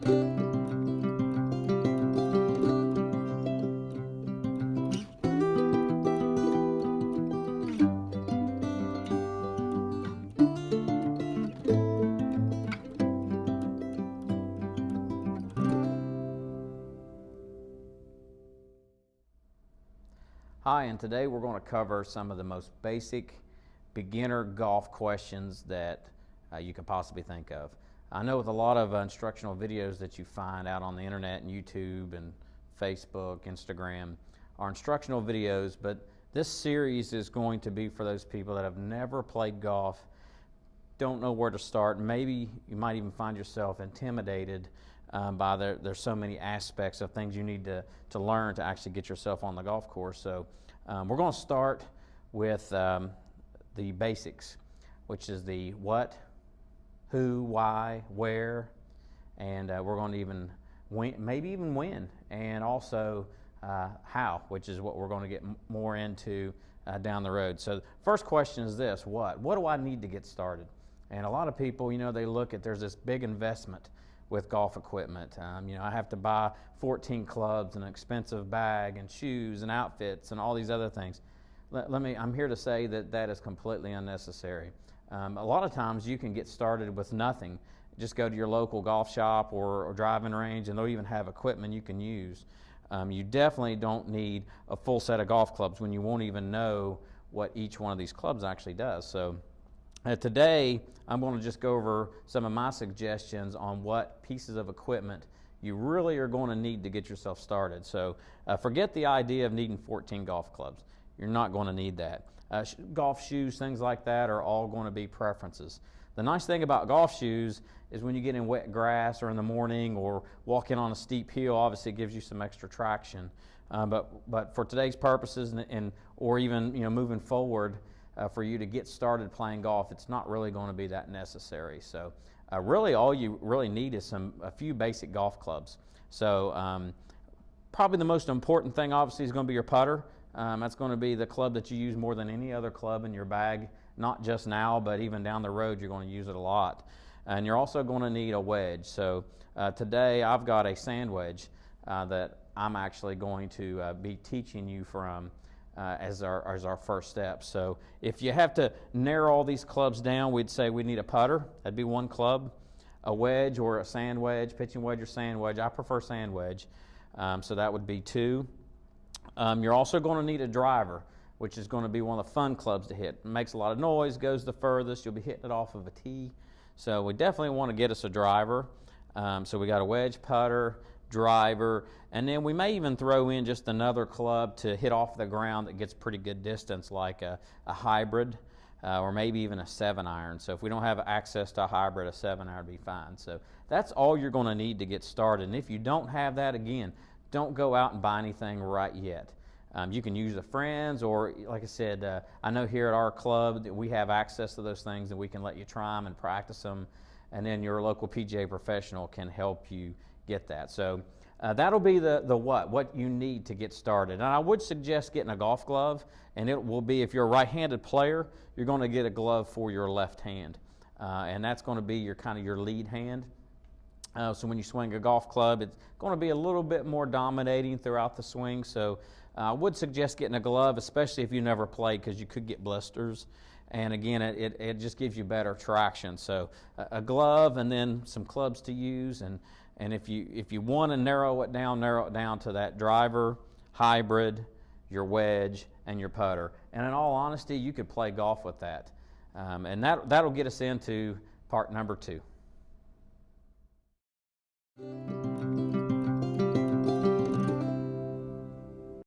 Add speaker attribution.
Speaker 1: Hi, and today we're going to cover some of the most basic beginner golf questions that you could possibly think of. I know with a lot of instructional videos that you find out on the internet and YouTube and Facebook, Instagram are instructional videos, but this series is going to be for those people that have never played golf, don't know where to start. Maybe you might even find yourself intimidated by there's so many aspects of things you need to learn to actually get yourself on the golf course. So we're going to start with the basics, which is the what, who, why, where, and we're going to even maybe even when, and also how, which is what we're going to get more into down the road. So first question is this: what do I need to get started? And a lot of people, they look at, there's this big investment with golf equipment. I have to buy 14 clubs and an expensive bag and shoes and outfits and all these other things. I'm here to say that is completely unnecessary. A lot of times you can get started with nothing. Just go to your local golf shop or driving range, and they'll even have equipment you can use. You definitely don't need a full set of golf clubs when you won't even know what each one of these clubs actually does. So today, I'm going to just go over some of my suggestions on what pieces of equipment you really are going to need to get yourself started. So forget the idea of needing 14 golf clubs. You're not going to need that. Golf shoes, things like that are all going to be preferences. The nice thing about golf shoes is when you get in wet grass or in the morning or walking on a steep hill, obviously it gives you some extra traction. But for today's purposes or even moving forward, for you to get started playing golf, it's not really going to be that necessary. So really all you really need is a few basic golf clubs. So probably the most important thing obviously is going to be your putter. That's going to be the club that you use more than any other club in your bag, not just now, but even down the road you're going to use it a lot. And you're also going to need a wedge. So today I've got a sand wedge that I'm actually going to be teaching you from as our first step. So if you have to narrow all these clubs down, we'd say we need a putter. That'd be one club. A wedge or a sand wedge, pitching wedge or sand wedge. I prefer sand wedge. So that would be two. You're also going to need a driver, which is going to be one of the fun clubs to hit. It makes a lot of noise, goes the furthest. You'll be hitting it off of a tee. So we definitely want to get us a driver. So we got a wedge, putter, driver, and then we may even throw in just another club to hit off the ground that gets pretty good distance, like a hybrid or maybe even a 7-iron. So if we don't have access to a hybrid, a 7-iron would be fine. So that's all you're going to need to get started. And if you don't have that, again, don't go out and buy anything right yet. You can use a friend's, or like I said, I know here at our club that we have access to those things and we can let you try them and practice them, and then your local PGA professional can help you get that. So that'll be the what you need to get started. And I would suggest getting a golf glove, and it will be, if you're a right-handed player, you're going to get a glove for your left hand, and that's going to be your lead hand. So when you swing a golf club, it's going to be a little bit more dominating throughout the swing. So I would suggest getting a glove, especially if you never played, because you could get blisters. And again, it just gives you better traction. So a glove and then some clubs to use. And if you want to narrow it down to that driver, hybrid, your wedge, and your putter. And in all honesty, you could play golf with that. And that'll get us into part number 2.